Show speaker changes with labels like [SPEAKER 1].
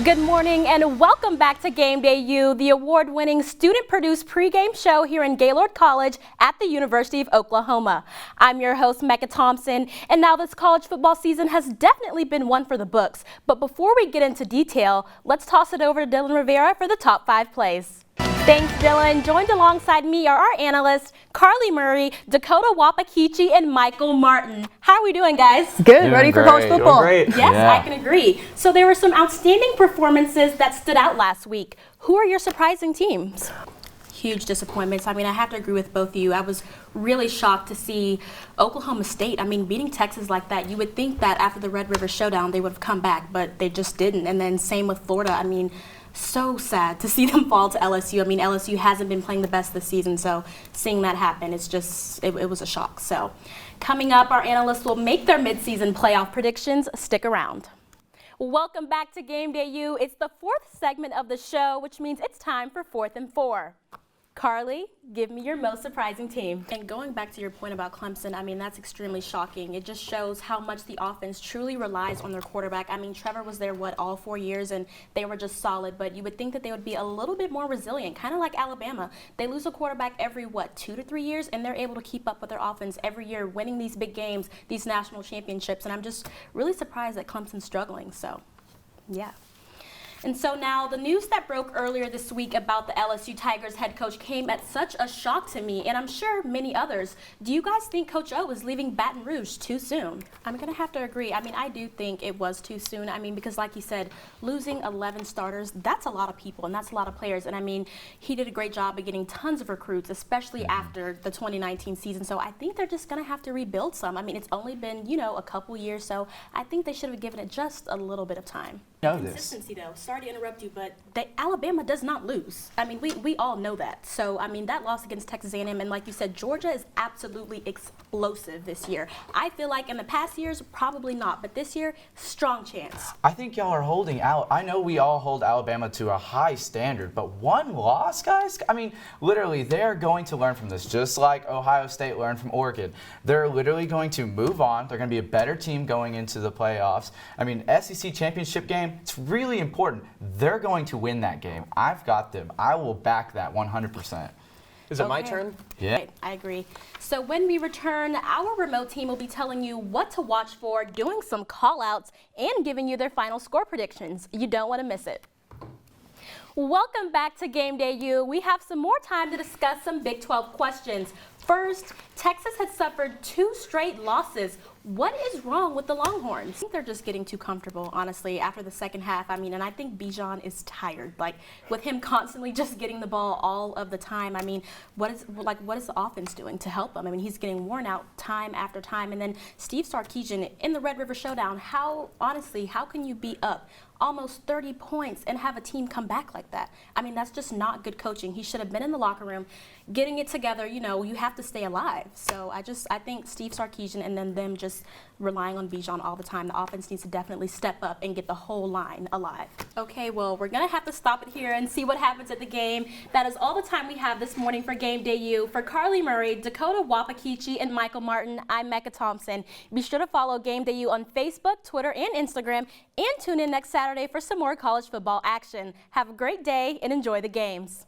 [SPEAKER 1] Good morning and welcome back to Game Day U, the award-winning student-produced pregame show here in Gaylord College at the University of Oklahoma. I'm your host, Mecca Thompson, and now this college football season has definitely been one for the books. But before we get into detail, let's toss it over to Dylan Rivera for the top 5 plays. Thanks, Dylan. Joined alongside me are our analysts, Carly Murray, Dakota Wapakichi, and Michael Martin. How are we doing, guys?
[SPEAKER 2] Good. Ready for college football?
[SPEAKER 3] Doing great.
[SPEAKER 1] Yes, yeah. I can agree. So there were some outstanding performances that stood out last week. Who are your surprising teams? Huge disappointments. I mean, I have to agree with both of you. I was really shocked to see Oklahoma State, beating Texas like that. You would think that after the Red River Showdown, they would have come back, but they just didn't. And then same with Florida. So sad to see them fall to LSU. LSU hasn't been playing the best this season, so seeing that happen, it was a shock. So coming up, our analysts will make their midseason playoff predictions. Stick around. Welcome back to Game Day U. It's the 4th segment of the show, which means it's time for 4th and 4. Carly, give me your most surprising team. And going back to your point about Clemson, that's extremely shocking. It just shows how much the offense truly relies on their quarterback. Trevor was there, all 4 years, and they were just solid. But you would think that they would be a little bit more resilient, kind of like Alabama. They lose a quarterback every, 2 to 3 years, and they're able to keep up with their offense every year, winning these big games, these national championships. And I'm just really surprised that Clemson's struggling. So, yeah. And so now the news that broke earlier this week about the LSU Tigers head coach came at such a shock to me, and I'm sure many others. Do you guys think Coach O is leaving Baton Rouge too soon? I'm going to have to agree. I do think it was too soon. Because like you said, losing 11 starters, that's a lot of people, and that's a lot of players. And he did a great job of getting tons of recruits, especially after the 2019 season. So I think they're just going to have to rebuild some. It's only been, a couple years, so I think they should have given it just a little bit of time. Consistency, though. Sorry to interrupt you, but Alabama does not lose. We all know that. So, that loss against Texas A&M, and like you said, Georgia is absolutely explosive this year. I feel like in the past years, probably not, but this year, strong chance.
[SPEAKER 3] I think y'all are holding out. I know we all hold Alabama to a high standard, but one loss, guys? Literally, they're going to learn from this, just like Ohio State learned from Oregon. They're literally going to move on. They're going to be a better team going into the playoffs. SEC championship game, it's really important. They're going to win that game. I've got them. I will back that 100%.
[SPEAKER 2] Is it my turn?
[SPEAKER 3] Yeah.
[SPEAKER 1] Right, I agree. So when we return, our remote team will be telling you what to watch for, doing some call-outs, and giving you their final score predictions. You don't want to miss it. Welcome back to Game Day U. We have some more time to discuss some Big 12 questions. First, Texas has suffered 2 straight losses. What is wrong with the Longhorns? I think they're just getting too comfortable, honestly, after the second half. And I think Bijan is tired. With him constantly just getting the ball all of the time. What is the offense doing to help him? He's getting worn out time after time. And then Steve Sarkisian in the Red River Showdown, how can you be up almost 30 points and have a team come back like that? That's just not good coaching. He should have been in the locker room, getting it together. You have to stay alive. So I think Steve Sarkisian and then them just relying on Bijan all the time. The offense needs to definitely step up and get the whole line alive. Okay, well, we're going to have to stop it here and see what happens at the game. That is all the time we have this morning for Game Day U. For Carly Murray, Dakota Wapakichi, and Michael Martin, I'm Mecca Thompson. Be sure to follow Game Day U on Facebook, Twitter, and Instagram, and tune in next Saturday for some more college football action. Have a great day and enjoy the games.